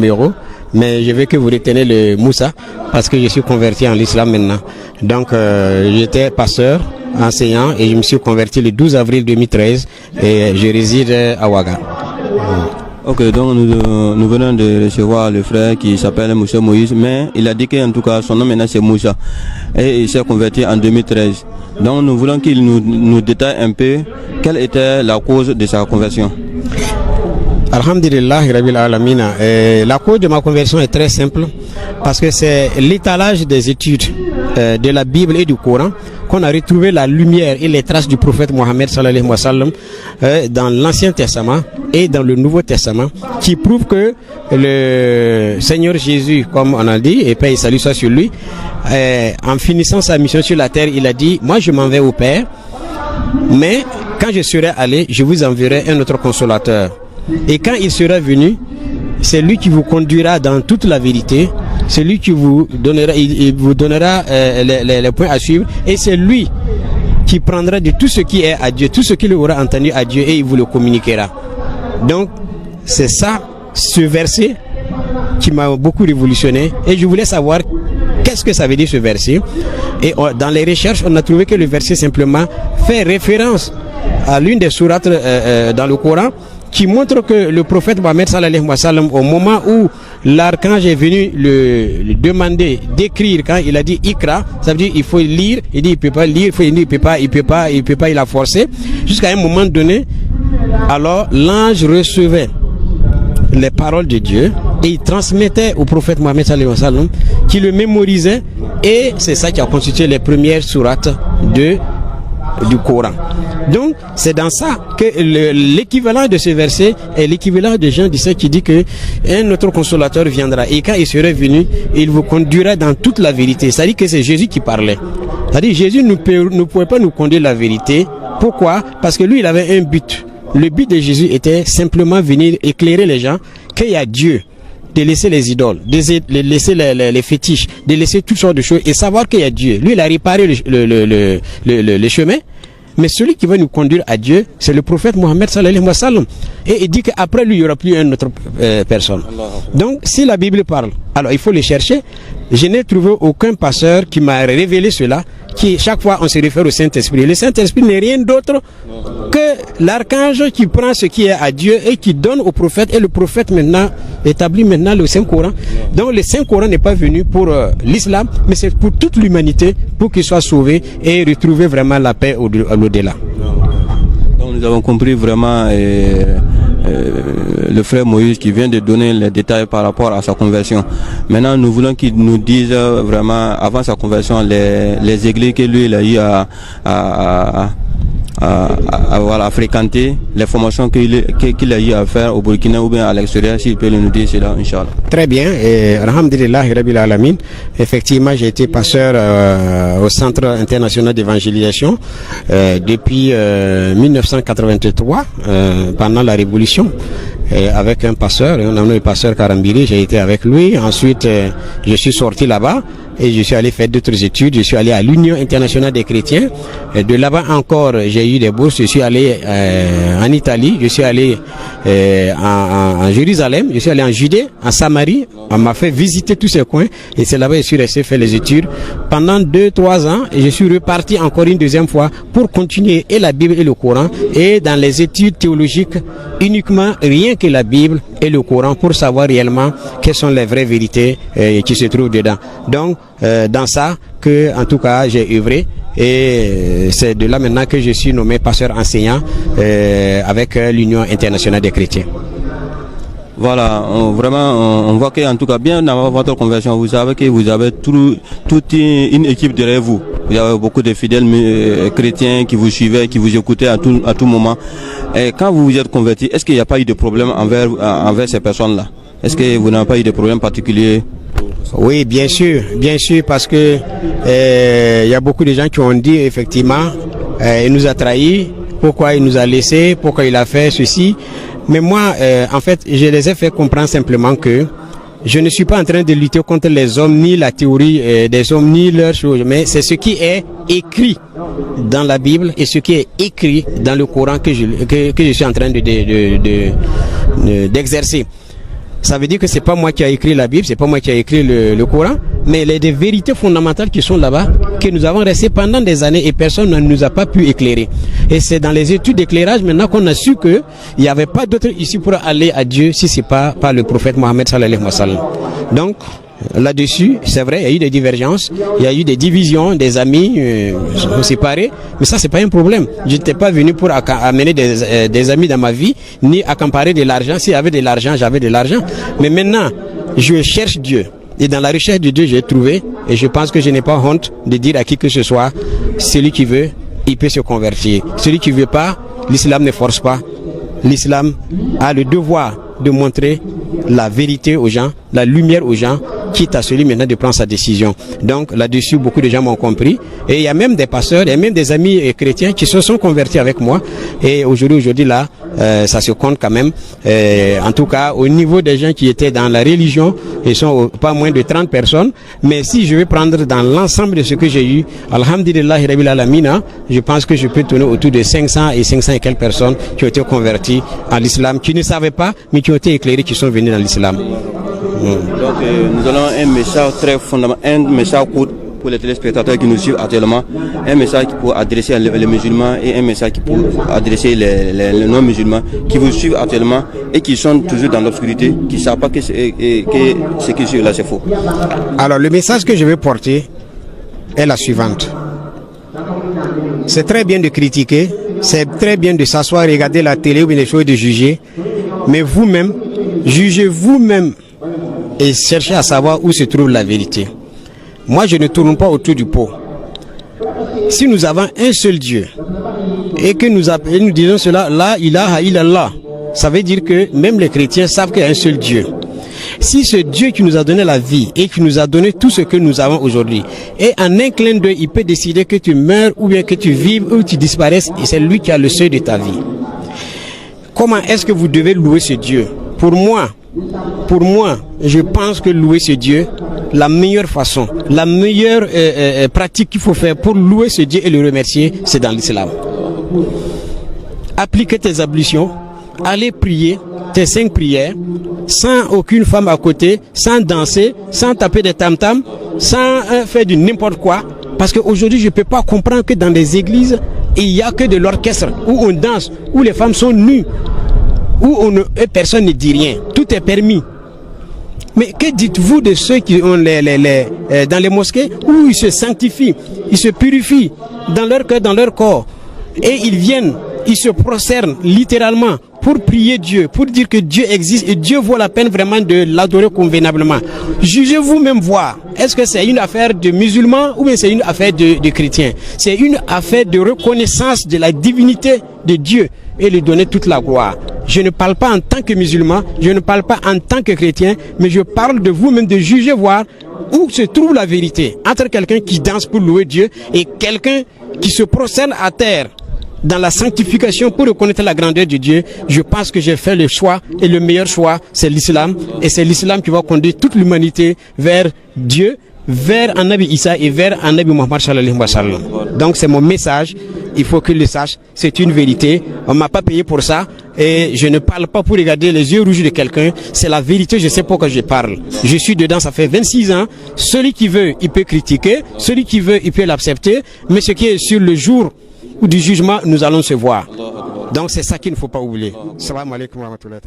numéro, mais je veux que vous reteniez le Moussa parce que je suis converti en l'islam maintenant. Donc j'étais pasteur, enseignant et je me suis converti le 12 avril 2013 et je réside à Ouaga. Ok, donc nous venons de recevoir le frère qui s'appelle Moussa Moïse, mais il a dit qu'en tout cas son nom maintenant c'est Moussa et il s'est converti en 2013. Donc nous voulons qu'il nous détaille un peu quelle était la cause de sa conversion. Alhamdulillah Rabbil Alamina. La cause de ma conversion est très simple parce que c'est l'étalage des études de la Bible et du Coran qu'on a retrouvé la lumière et les traces du prophète Mohammed sallallahu alayhi wa sallam dans l'Ancien Testament et dans le Nouveau Testament qui prouvent que le Seigneur Jésus, comme on a dit, et paix et salut soit sur lui, en finissant sa mission sur la terre, il a dit « Moi je m'en vais au Père, mais quand je serai allé, je vous enverrai un autre consolateur. Et quand il sera venu, c'est lui qui vous conduira dans toute la vérité, c'est lui qui vous donnera, il vous donnera les points à suivre, et c'est lui qui prendra de tout ce qui est à Dieu, tout ce qu'il aura entendu à Dieu, et il vous le communiquera. » Donc c'est ça, ce verset qui m'a beaucoup révolutionné, et je voulais savoir qu'est-ce que ça veut dire ce verset. Et dans les recherches, on a trouvé que le verset simplement fait référence à l'une des sourates dans le Coran qui montre que le prophète Mohammed sallallahu alayhi wa sallam, au moment où l'archange est venu le demander d'écrire, quand il a dit Ikra, ça veut dire il faut lire, il dit il peut pas lire, il peut pas, il a forcé, jusqu'à un moment donné, alors l'ange recevait les paroles de Dieu et il transmettait au prophète Mohammed sallallahu alayhi wa sallam qui le mémorisait, et c'est ça qui a constitué les premières sourates du Coran. Donc c'est dans ça que l'équivalent de ce verset est l'équivalent de Jean 17 qui dit que un autre consolateur viendra et quand il serait venu, il vous conduira dans toute la vérité. C'est-à-dire que c'est Jésus qui parlait. C'est-à-dire Jésus ne pouvait pas nous conduire la vérité. Pourquoi? Parce que lui il avait un but. Le but de Jésus était simplement venir éclairer les gens qu'il y a Dieu, de laisser les idoles, de laisser les fétiches, de laisser toutes sortes de choses et savoir qu'il y a Dieu. Lui, il a réparé le chemin, mais celui qui va nous conduire à Dieu, c'est le prophète Mohammed sallallahu alayhi wa sallam. Et il dit qu'après lui, il n'y aura plus une autre personne. Donc, si la Bible parle, alors il faut le chercher. Je n'ai trouvé aucun pasteur qui m'a révélé cela, qui chaque fois on se réfère au Saint-Esprit. Le Saint-Esprit n'est rien d'autre que l'archange qui prend ce qui est à Dieu et qui donne au prophète, et le prophète maintenant établit maintenant le Saint-Coran. Donc le Saint-Coran n'est pas venu pour l'islam, mais c'est pour toute l'humanité, pour qu'il soit sauvé et retrouver vraiment la paix à l'au-delà. Donc nous avons compris vraiment le frère Moïse qui vient de donner les détails par rapport à sa conversion. Maintenant, nous voulons qu'il nous dise vraiment, avant sa conversion, les églises que lui il a eu à fréquenter, les formations qu'il a eu à faire au Burkina ou bien à l'extérieur, s'il peut nous dire cela, Inch'Allah. Très bien, et alhamdulillah Rabbil Alamin. Effectivement, j'ai été pasteur au Centre international d'évangélisation depuis 1983, pendant la Révolution, avec un pasteur, on a nommé le pasteur Karambiri, j'ai été avec lui. Ensuite, je suis sorti là-bas et je suis allé faire d'autres études. Je suis allé à l'Union internationale des chrétiens. Et de là-bas encore, j'ai eu des bourses. Je suis allé en Italie, je suis allé en Jérusalem, je suis allé en Judée, en Samarie. On m'a fait visiter tous ces coins et c'est là-bas que je suis resté faire les études pendant 2-3 ans. Et je suis reparti encore une deuxième fois pour continuer et la Bible et le Coran, et dans les études théologiques uniquement rien que la Bible et le Coran, pour savoir réellement quelles sont les vraies vérités qui se trouvent dedans. Donc dans ça que en tout cas j'ai œuvré, et c'est de là maintenant que je suis nommé pasteur enseignant avec l'Union internationale des chrétiens. Voilà, vraiment, on voit qu'en tout cas, bien avant votre conversion, vous savez que vous avez toute une équipe derrière vous. Vous avez beaucoup de fidèles chrétiens qui vous suivaient, qui vous écoutaient à tout moment. Et quand vous vous êtes converti, est-ce qu'il n'y a pas eu de problème envers ces personnes-là? Est-ce que vous n'avez pas eu de problème particulier? Oui, bien sûr, parce que il y a beaucoup de gens qui ont dit effectivement, il nous a trahis, pourquoi il nous a laissés, pourquoi il a fait ceci. Mais moi, en fait, je les ai fait comprendre simplement que je ne suis pas en train de lutter contre les hommes, ni la théorie des hommes, ni leurs choses, mais c'est ce qui est écrit dans la Bible et ce qui est écrit dans le Coran que je suis en train d'exercer. Ça veut dire que c'est pas moi qui ai écrit la Bible, c'est pas moi qui ai écrit le Coran, mais il y a des vérités fondamentales qui sont là-bas, que nous avons resté pendant des années et personne ne nous a pas pu éclairer. Et c'est dans les études d'éclairage maintenant qu'on a su que il n'y avait pas d'autre issue pour aller à Dieu si c'est pas par le prophète Mohammed sallallahu alayhi wa sallam. Donc, là-dessus, c'est vrai, il y a eu des divergences, il y a eu des divisions, des amis sont séparés, mais ça c'est pas un problème. Je n'étais pas venu pour amener des amis dans ma vie, ni accaparer de l'argent. S'il y avait de l'argent, j'avais de l'argent. Mais maintenant, je cherche Dieu. Et dans la recherche de Dieu, j'ai trouvé, et je pense que je n'ai pas honte de dire à qui que ce soit, celui qui veut, il peut se convertir. Celui qui veut pas, l'islam ne force pas. L'islam a le devoir de montrer la vérité aux gens, la lumière aux gens, quitte à celui maintenant de prendre sa décision. Donc là-dessus, beaucoup de gens m'ont compris. Et il y a même des pasteurs, il y a même des amis chrétiens qui se sont convertis avec moi. Et aujourd'hui là, ça se compte quand même. En tout cas, au niveau des gens qui étaient dans la religion, ils sont pas moins de 30 personnes. Mais si je vais prendre dans l'ensemble de ce que j'ai eu, alhamdulillahi rabbil alamina, je pense que je peux tourner autour de 500 et quelques personnes qui ont été converties à l'islam, qui ne savaient pas, mais qui ont été éclairées, qui sont venues dans l'islam. Donc nous allons un message très fondamental, un message court pour les téléspectateurs qui nous suivent actuellement, un message pour adresser les musulmans et un message pour adresser les non-musulmans qui vous suivent actuellement et qui sont toujours dans l'obscurité, qui ne savent pas que ce qu'ils suivent là c'est faux. Alors le message que je vais porter est la suivante. C'est très bien de critiquer, c'est très bien de s'asseoir, regarder la télé ou bien les choses, de juger, mais vous-même, jugez vous-même et cherchez à savoir où se trouve la vérité. Moi, je ne tourne pas autour du pot. Si nous avons un seul Dieu et que nous disons cela, la ilaha illallah, ça veut dire que même les chrétiens savent qu'il y a un seul Dieu. Si ce Dieu qui nous a donné la vie et qui nous a donné tout ce que nous avons aujourd'hui, et en un clin d'œil, il peut décider que tu meurs ou bien que tu vives ou que tu disparaisses, et c'est lui qui a le seuil de ta vie. Comment est-ce que vous devez louer ce Dieu? Pour moi, je pense que louer ce Dieu, la meilleure façon, la meilleure pratique qu'il faut faire pour louer ce Dieu et le remercier, c'est dans l'islam. Appliquer tes ablutions, aller prier tes 5 prières, sans aucune femme à côté, sans danser, sans taper des tam-tams, sans faire du n'importe quoi. Parce qu'aujourd'hui, je ne peux pas comprendre que dans des églises, il n'y a que de l'orchestre, où on danse, où les femmes sont nues, où personne ne dit rien. Tout est permis. Mais que dites-vous de ceux qui ont dans les mosquées, où ils se sanctifient, ils se purifient dans leur cœur, dans leur corps, et ils viennent, ils se prosternent littéralement pour prier Dieu, pour dire que Dieu existe et Dieu vaut la peine vraiment de l'adorer convenablement. Jugez-vous même voir, est-ce que c'est une affaire de musulmans ou bien c'est une affaire de chrétiens? C'est une affaire de reconnaissance de la divinité de Dieu et lui donner toute la gloire. Je ne parle pas en tant que musulman, je ne parle pas en tant que chrétien, mais je parle de vous-même, de juger, voir où se trouve la vérité entre quelqu'un qui danse pour louer Dieu et quelqu'un qui se prosterne à terre dans la sanctification pour reconnaître la grandeur de Dieu. Je pense que j'ai fait le choix et le meilleur choix, c'est l'islam, et c'est l'islam qui va conduire toute l'humanité vers Dieu, vers Annabi Issa et vers Annabi Muhammad sallallahu alayhi wa sallam. Donc c'est mon message, il faut qu'il le sache, c'est une vérité, on m'a pas payé pour ça et je ne parle pas pour regarder les yeux rouges de quelqu'un, c'est la vérité, je sais pourquoi je parle. Je suis dedans, ça fait 26 ans, celui qui veut, il peut critiquer, celui qui veut, il peut l'accepter, mais ce qui est sur le jour du jugement, nous allons se voir. Donc c'est ça qu'il ne faut pas oublier. Salam alaikum wa rahmatullahi.